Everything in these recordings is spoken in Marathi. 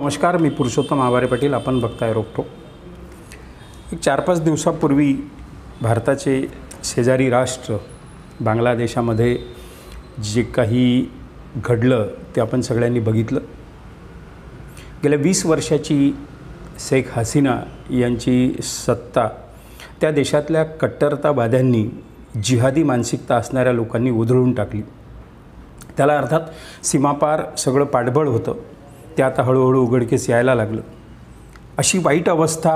नमस्कार, मी पुरुषोत्तम आवारे पाटील. आपण बघताय रोखोक. एक 4-5 दिवसापूर्वी भारताचे शेजारी राष्ट्र बांगलादेशामध्ये जे काही घडलं ते आपण सगळ्यांनी बघितलं. गेल्या 20 वर्षाची शेख हसीना यांची सत्ता त्या देशातल्या कट्टरतावाद्यांनी जिहादी मानसिकता असणाऱ्या लोकांनी उधळून टाकली. त्याला अर्थात सीमापार सगळं पाठबळ होतं, ते आता हळूहळू उघडकीस यायला लागलं. अशी वाईट अवस्था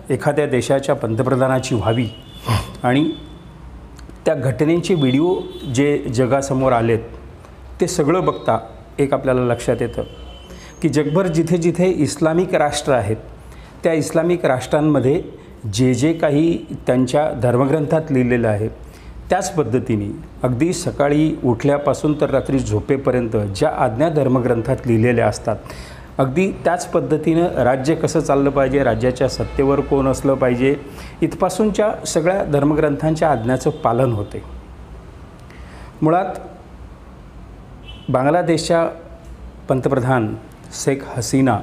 एखाद्या देशाच्या पंतप्रधानाची व्हावी आणि त्या घटनेचे व्हिडिओ जे जगासमोर आलेत ते सगळं बघता एक आपल्याला लक्षात येतं की जगभर जिथे जिथे इस्लामिक राष्ट्र आहेत त्या इस्लामिक राष्ट्रांमध्ये जे जे काही त्यांच्या धर्मग्रंथात लिहिलेलं आहे त्याच पद्धतीने अगदी सकाळी उठल्यापासून तर रात्री झोपेपर्यंत ज्या आज्ञा धर्मग्रंथात लिहिलेल्या असतात अगदी त्याच पद्धतीनं राज्य कसं चाललं पाहिजे, राज्याच्या सत्तेवर कोण असलं पाहिजे, इथपासूनच्या सगळ्या धर्मग्रंथांच्या आज्ञाचं पालन होते. मुळात बांगलादेशच्या पंतप्रधान शेख हसीना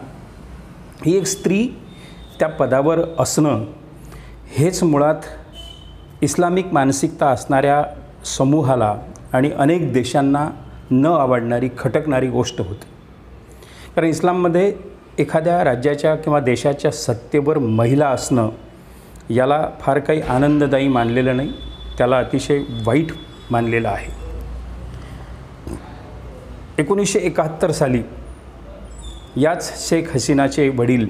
ही एक स्त्री त्या पदावर असणं हेच मुळात इस्लामिक मानसिकता असणाऱ्या समूहाला आणि अनेक देशांना न आवडणारी खटकणारी गोष्ट होती. कारण इस्लाममध्ये एखाद्या राज्याच्या किंवा देशाच्या सत्तेवर महिला असणं याला फार काही आनंददायी मानलेलं नाही, त्याला अतिशय वाईट मानलेलं आहे. 1971 साली याच शेख हसीनाचे वडील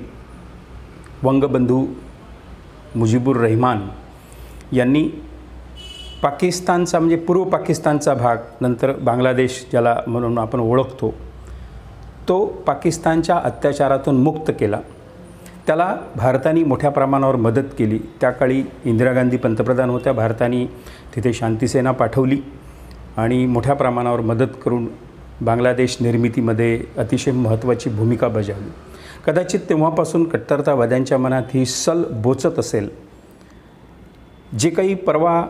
वंगबंधू मुजीबुर रहमान यांनी पाकिस्तानचा म्हणजे पूर्व पाकिस्तानचा भाग, नंतर बांगलादेश ज्याला म्हणून आपण ओळखतो, तो पाकिस्तानच्या अत्याचारातून मुक्त केला. त्याला भारताने मोठ्या प्रमाणावर मदत केली. त्या काळी इंदिरा गांधी पंतप्रधान होत्या. भारताने तिथे शांतीसेना पाठवली आणि मोठ्या प्रमाणावर मदत करून बांगलादेश निर्मितीमध्ये अतिशय महत्त्वाची भूमिका बजावली. कदाचित तेव्हापासून कट्टरतावाद्यांच्या मनात ही सल बोचत असेल. जे काही परवा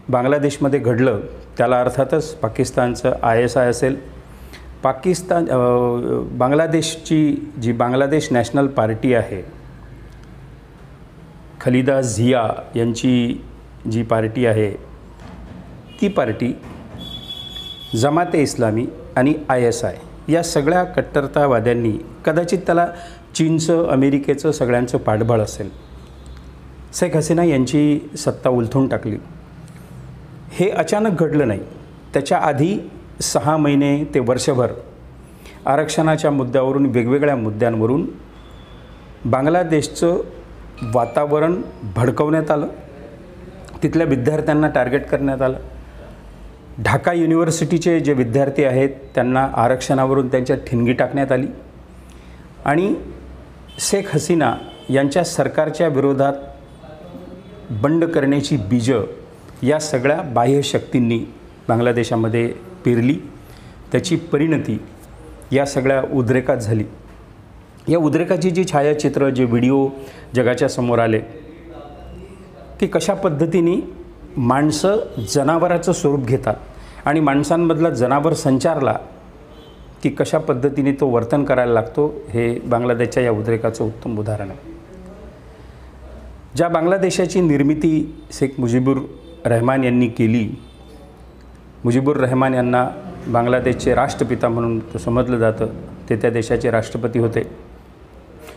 बांगलादेशमध्ये घडलं त्याला अर्थातच पाकिस्तानचं ISI असेल. बांगलादेशची जी बांगलादेश नॅशनल पार्टी आहे, खलिदा झिया यांची जी पार्टी आहे ती पार्टी जमाते इस्लामी आणि ISI या सगळ्या कट्टरतावाद्यांनी कदाचित त्याला चीनचं, अमेरिकेचं सगळ्यांचं पाठबळ असेल, शेख हसीना यांची सत्ता उलथून टाकली. हे अचानक घडलं नाही. त्याच्या आधी 6 महिने ते वर्षभर आरक्षणाच्या मुद्द्यावरून, वेगवेगळ्या मुद्द्यांवरून बांगलादेशचं वातावरण भडकवण्यात आलं. तिथल्या विद्यार्थ्यांना टार्गेट करण्यात आलं. ढाका युनिव्हर्सिटीचे जे विद्यार्थी आहेत त्यांना आरक्षणावरून त्यांच्या ठिणगी टाकण्यात आली आणि शेख हसीना यांच्या सरकारच्या विरोधात बंड करण्याची बीजं या सगळ्या बाह्य शक्तींनी बांगलादेशामध्ये पेरली. त्याची परिणती या सगळ्या उद्रेकात झाली. या उद्रेकाची जी छायाचित्र, जे व्हिडिओ जगाच्या समोर आले की कशा पद्धतीने माणसं जनावराचं स्वरूप घेतात आणि माणसांमधला जनावर संचारला की कशा पद्धतीने तो वर्तन करायला लागतो, हे बांगलादेशच्या या उद्रेकाचं उत्तम उदाहरण आहे. ज्या बांगलादेशाची निर्मिती शेख मुजीबुर रहमान यांनी केली, मुजीबुर रहमान यांना बांगलादेशचे राष्ट्रपिता म्हणून समजलं जातं. ते त्या देशाचे राष्ट्रपती होते.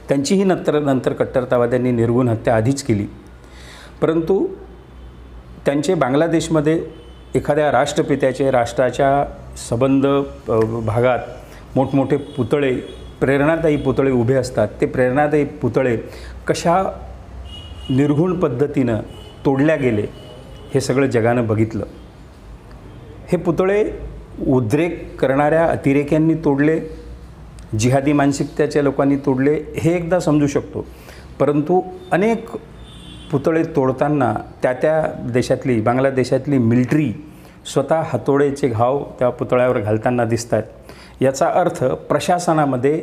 त्यांचीही नंतर कट्टरतावाद्यांनी निर्गुण हत्या आधीच केली. परंतु त्यांचे बांगलादेशमध्ये एखाद्या राष्ट्रपित्याचे राष्ट्राच्या संबंध भागात मोठमोठे पुतळे, प्रेरणादायी पुतळे उभे असतात. ते प्रेरणादायी पुतळे कशा निर्गुण पद्धतीनं तोडल्या गेले हे सगळं जगानं बघितलं. हे पुतळे उद्रेक करणाऱ्या अतिरेक्यांनी तोडले, जिहादी मानसिकतेच्या लोकांनी तोडले, हे एकदा समजू शकतो. परंतु अनेक पुतळे तोडताना त्या देशातली, बांगलादेशातली मिलिटरी स्वतः हातोड्याचे घाव त्या पुतळ्यावर घालताना दिसत आहेत. याचा अर्थ प्रशासनामध्ये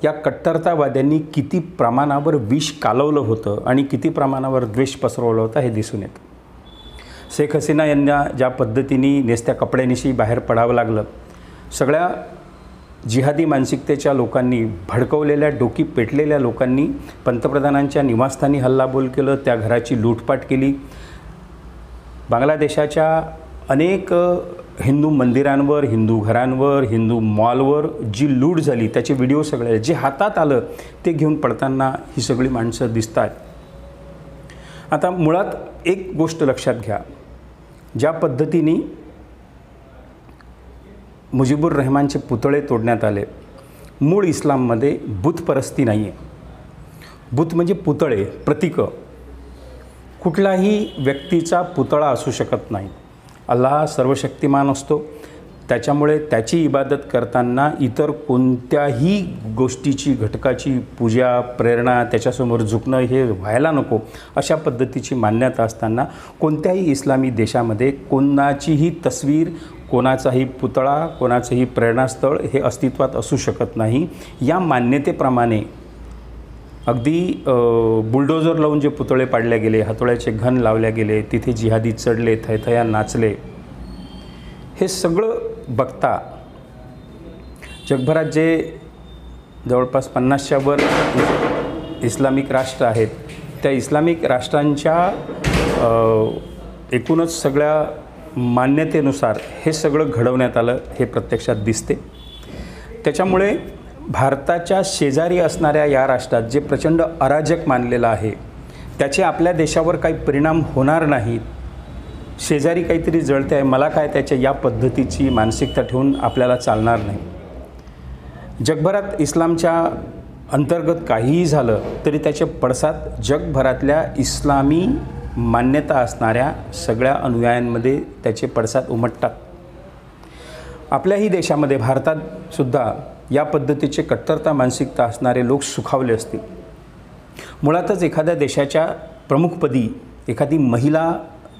या कट्टरतावाद्यांनी किती प्रमाणावर विष कालवलं होतं आणि किती प्रमाणावर द्वेष पसरवला होता हे दिसून येतं. शेख हसीना यांना ज्या पद्धतीने नेसत्या कपड्यानिशी बाहेर पडावं लागलं, सगळ्या जिहादी मानसिकतेच्या लोकांनी, भडकवलेल्या डोकी पेटलेल्या लोकांनी पंतप्रधानांच्या निवासस्थानी हल्लाबोल केलं, त्या घराची लूटपाट केली. बांगलादेशाच्या अनेक हिंदू मंदिरांवर, हिंदू घरांवर, हिंदू मॉलवर जी लूट झाली त्याचे व्हिडिओ सगळे, जे हातात आलं ते घेऊन पडताना ही सगळी माणसं दिसतात. आता मुळात एक गोष्ट लक्षात घ्या, ज्या पद्धतीने मुजीबुर रहमानचे पुतळे तोडण्यात आले, मूळ इस्लाममध्ये बुतपरस्ती नाही आहे. बुत म्हणजे पुतळे, प्रतीकं. कुठलाही व्यक्तीचा पुतळा असू शकत नाही. अल्लाह सर्वशक्तिमान असतो, त्याच्यामुळे त्याची इबादत करताना इतर कोणत्याही गोष्टीची, घटकाची पूजा, प्रेरणा, त्याच्यासमोर झुकणं हे व्हायला नको, अशा पद्धतीची मान्यता असताना कोणत्याही इस्लामी देशामध्ये कोणाचीही तस्वीर, कोणाचाही पुतळा, कोणाचंही प्रेरणास्थळ हे अस्तित्वात असू शकत नाही. या मान्यतेप्रमाणे अगदी बुलडोजर लावून जे पुतळे पाडले गेले, हातोळ्याचे घन लावले गेले, तिथे जिहादी चढले, थयथया नाचले, हे सगळं बघता जगभरात जे जवळपास 50च्या वर इस्लामिक राष्ट्र आहेत, त्या इस्लामिक राष्ट्रांच्या एकूणच सगळ्या मान्यतेनुसार हे सगळं घडवण्यात आलं हे प्रत्यक्षात दिसते. त्याच्यामुळे भारताच्या शेजारी असणाऱ्या या राष्ट्रात जे प्रचंड अराजक मानलेलं आहे त्याचे आपल्या देशावर काही परिणाम होणार नाहीत. शेजारी काहीतरी जळते आहे, मला काय त्याच्या, या पद्धतीची मानसिकता ठेवून आपल्याला चालणार नाही. जगभरात इस्लामच्या अंतर्गत काहीही झालं तरी त्याचे पडसाद जगभरातल्या इस्लामी मान्यता असणाऱ्या सगळ्या अनुयायांमध्ये त्याचे पडसाद उमटतात. आपल्याही देशामध्ये, भारतात सुद्धा या पद्धतीचे कट्टरता मानसिकता असणारे लोक सुखावले असतील. मुळातच एखाद्या देशाच्या प्रमुखपदी एखादी महिला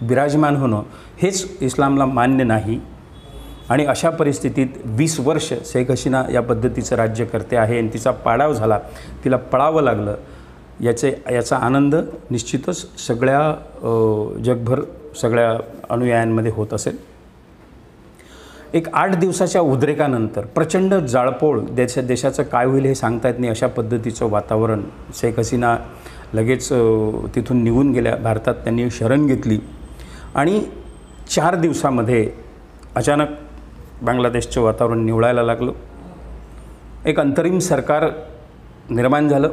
विराजमान होणं हेच इस्लामला मान्य नाही. आणि अशा परिस्थितीत 20 वर्ष शेख हसीना या पद्धतीचं राज्य करते आहे आणि तिचा पाडाव झाला, तिला पळावं लागलं, याचा आनंद निश्चितच सगळ्या जगभर सगळ्या अनुयायांमध्ये होत असेल. एक 8 दिवसाच्या उद्रेकानंतर प्रचंड जाळपोळ, देशाचं काय होईल हे सांगता येत नाही अशा पद्धतीचं वातावरण. शेख हसीना लगेच तिथून निघून गेल्या, भारतात त्यांनी शरण घेतली आणि 4 दिवसामध्ये अचानक बांगलादेशचं वातावरण निवळायला लागलं. एक अंतरिम सरकार निर्माण झालं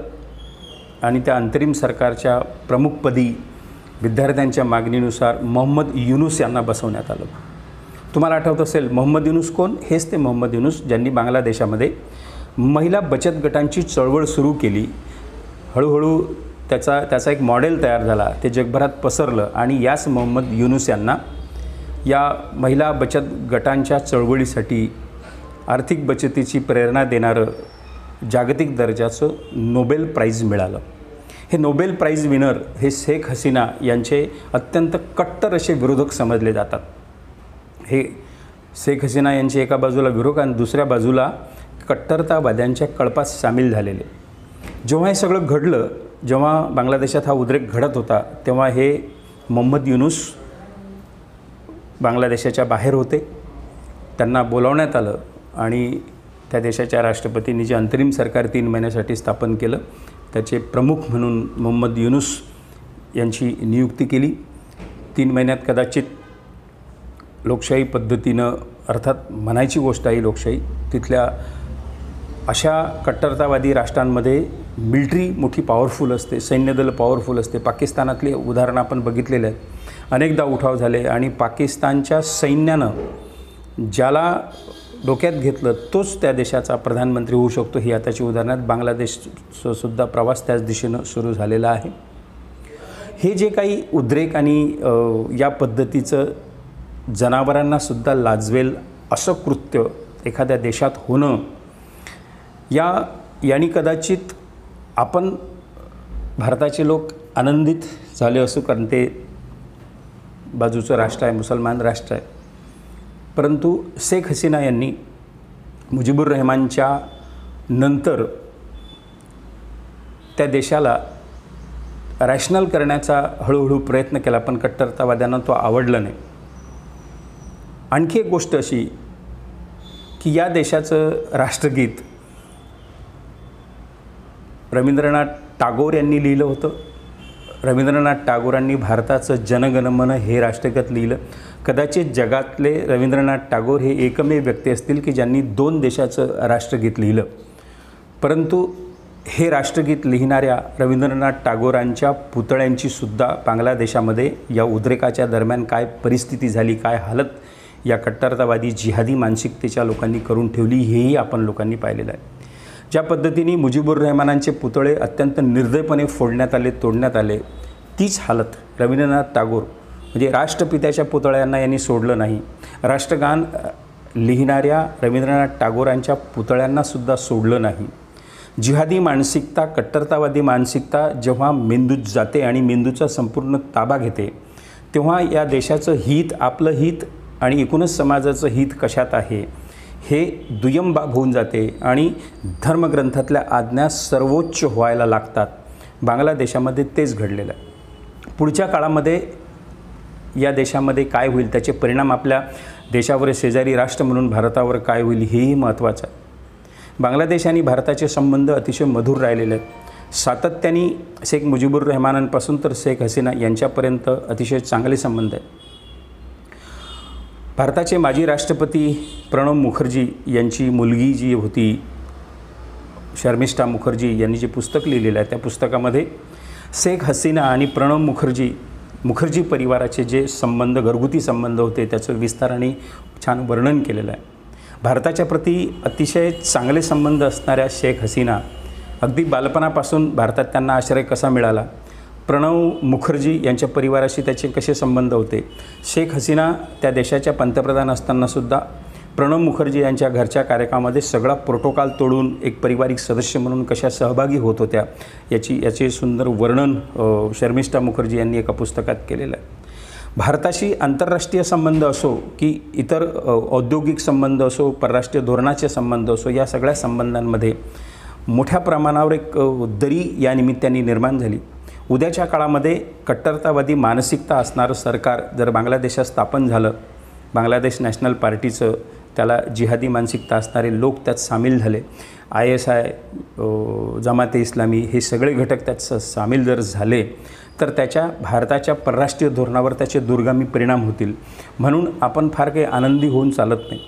आणि त्या अंतरिम सरकारच्या प्रमुखपदी विद्यार्थ्यांच्या मागणीनुसार मोहम्मद युनूस यांना बसवण्यात आलं. तुम्हाला आठवत असेल मोहम्मद युनूस कोण? हेच ते मोहम्मद युनूस ज्यांनी बांगलादेशामध्ये महिला बचत गटांची चळवळ सुरू केली. हळूहळू त्याचा एक मॉडेल तयार झाला, ते जगभरात पसरलं आणि याच मोहम्मद युनूस यांना या महिला बचत गटांच्या चळवळीसाठी आर्थिक बचतीची प्रेरणा देणारं जागतिक दर्जाचं नोबेल प्राईज मिळालं. हे नोबेल प्राईज विनर हे शेख हसीना यांचे अत्यंत कट्टर असे विरोधक समजले जातात. हे शेख हसीना यांची एका बाजूला विरोधक आणि दुसऱ्या बाजूला कट्टरतावाद्यांच्या कळपात सामील झालेले. जेव्हा हे सगळं घडलं, जेव्हा बांगलादेशात हा उद्रेक घडत होता, तेव्हा हे मोहम्मद युनूस बांगलादेशाच्या बाहेर होते. त्यांना बोलावण्यात आलं आणि त्या देशाच्या राष्ट्रपतींनी जे अंतरिम सरकार 3 महिन्यासाठी स्थापन केलं त्याचे प्रमुख म्हणून मोहम्मद युनूस यांची नियुक्ती केली. 3 महिन्यात कदाचित लोकशाही पद्धतीनं, अर्थात म्हणायची गोष्ट आहे लोकशाही, तिथल्या अशा कट्टरतावादी राष्ट्रांमध्ये मिलिटरी मोठी पॉवरफुल असते, सैन्यदल पॉवरफुल असते. पाकिस्तानातली उदाहरणं आपण बघितलेले आहेत. अनेकदा उठाव झाले आणि पाकिस्तानच्या सैन्यानं ज्याला डोक्यात घेतलं तोच त्या देशाचा प्रधानमंत्री होऊ शकतो, ही आताची उदाहरणात बांगलादेशसुद्धा प्रवास त्याच दिशेनं सुरू झालेला आहे. हे जे काही उद्रेक आणि या पद्धतीचं जनावरांनासुद्धा लाजवेल असं कृत्य एखाद्या देशात होणं, याने कदाचित आपण भारताचे लोक आनंदित झाले असू, कारण ते बाजूचं राष्ट्र आहे, मुसलमान राष्ट्र आहे. परंतु शेख हसीना यांनी मुजीबुर रहमानच्या नंतर त्या देशाला रॅशनल करण्याचा हळूहळू प्रयत्न केला, पण कट्टरतावाद्यांना तो आवडला नाही. आणखी एक गोष्ट अशी की या देशाचं राष्ट्रगीत रवींद्रनाथ टागोर यांनी लिहिलं होतं. रवींद्रनाथ टागोरांनी भारताचं जनगणमन हे राष्ट्रगीत लिहिलं. कदाचित जगातले रवींद्रनाथ टागोर हे एकमेव व्यक्ती असतील की ज्यांनी 2 देशाचं राष्ट्रगीत लिहिलं. परंतु हे राष्ट्रगीत लिहिणाऱ्या रवींद्रनाथ टागोरांच्या पुतळ्यांची सुद्धा बांगलादेशामध्ये या उद्रेकाच्या दरम्यान काय परिस्थिती झाली, काय हालत या कट्टरतावादी जिहादी मानसिकतेच्या लोकांनी करून ठेवली, हेही आपण लोकांनी पाहिलेलं आहे. ज्या पद्धतीने मुजीबुर रहमानांचे पुतळे अत्यंत निर्दयपणे फोडण्यात आले, तोडण्यात आले, तीच हालत रवींद्रनाथ टागोर म्हणजे राष्ट्रपित्याच्या पुतळ्यांना यांनी सोडलं नाही. राष्ट्रगान लिहिणाऱ्या रवींद्रनाथ टागोरांच्या पुतळ्यांनासुद्धा सोडलं नाही. जिहादी मानसिकता, कट्टरतावादी मानसिकता जेव्हा मेंदूत जाते आणि मेंदूचा संपूर्ण ताबा घेते, तेव्हा या देशाचं हित, आपलं हित आणि एकूणच समाजाचं हित कशात आहे हे दुय्यम बाब होऊन जाते आणि धर्मग्रंथातल्या आज्ञा सर्वोच्च व्हायला लागतात. बांगलादेशामध्ये तेच घडलेलं आहे. पुढच्या काळामध्ये या देशामध्ये काय होईल, त्याचे परिणाम आपल्या देशावर शेजारी राष्ट्र म्हणून भारतावर काय होईल हेही महत्त्वाचं आहे. बांगलादेश आणि भारताचे संबंध अतिशय मधुर राहिलेले आहेत. सातत्याने शेख मुजीबुर रहमानांपासून तर शेख हसीना यांच्यापर्यंत अतिशय चांगले संबंध आहेत. भारताचे माजी राष्ट्रपती प्रणब मुखर्जी यांची मुलगी जी होती शर्मिष्ठा मुखर्जी यांनी जे पुस्तक लिहिलेलं आहे, त्या पुस्तकामध्ये शेख हसीना आणि प्रणब मुखर्जी परिवाराचे जे संबंध, घरगुती संबंध होते, त्याचं विस्ताराने छान वर्णन केलेलं आहे. भारताच्या प्रती अतिशय चांगले संबंध असणाऱ्या शेख हसीना अगदी बालपणापासून भारतात त्यांना आश्रय कसा मिळाला, प्रणब मुखर्जी यांच्या परिवाराशी त्याचे कसे संबंध होते, शेख हसीना त्या देशाच्या पंतप्रधान असतानासुद्धा प्रणब मुखर्जी यांच्या घरच्या कार्यक्रमामध्ये सगळा प्रोटोकॉल तोडून एक पारिवारिक सदस्य म्हणून कशा सहभागी होत होत्या याचे सुंदर वर्णन शर्मिष्ठा मुखर्जी यांनी एका पुस्तकात केलेलं आहे. भारताशी आंतरराष्ट्रीय संबंध असो की इतर औद्योगिक संबंध असो, परराष्ट्रीय धोरणाचे संबंध असो, या सगळ्या संबंधांमध्ये मोठ्या प्रमाणावर एक दरी या निमित्ताने निर्माण झाली. उद्याच्या काळामध्ये कट्टरतावादी मानसिकता असणारं सरकार जर बांगलादेशात स्थापन झालं, बांगलादेश नॅशनल पार्टीचं, त्याला जिहादी मानसिकता असणारे लोक त्यात सामील झाले, ISI, जमाते इस्लामी हे सगळे घटक त्यात सामील जर झाले तर त्याच्या भारताच्या परराष्ट्रीय धोरणावर त्याचे दूरगामी परिणाम होतील. म्हणून आपण फार काही आनंदी होऊन चालत नाही.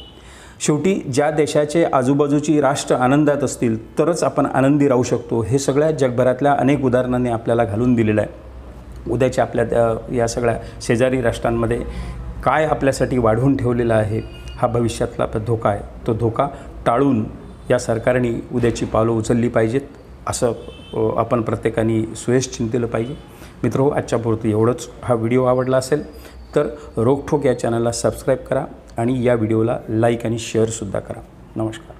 शेवटी ज्या देशाचे आजूबाजूची राष्ट्र आनंदात असतील तरच आपण आनंदी राहू शकतो. हे सगळ्या जगभरातल्या अनेक उदाहरणांनी आपल्याला घालून दिलेलं आहे. उद्याच्या आपल्या या सगळ्या शेजारी राष्ट्रांमध्ये काय आपल्यासाठी वाढवून ठेवलेला आहे हा भविष्यातला धोका आहे. तो धोका टाळून या सरकारने उद्याची पावलं उचलली पाहिजेत, असं आपण प्रत्येकाने सुयश चिंतलं पाहिजे. मित्रो, आजच्यापुरतं एवढंच. हा व्हिडिओ आवडला असेल तर रोकठोक या चॅनलला सबस्क्राईब करा आणि या व्हिडिओला लाईक आणि शेअरसुद्धा करा. नमस्कार.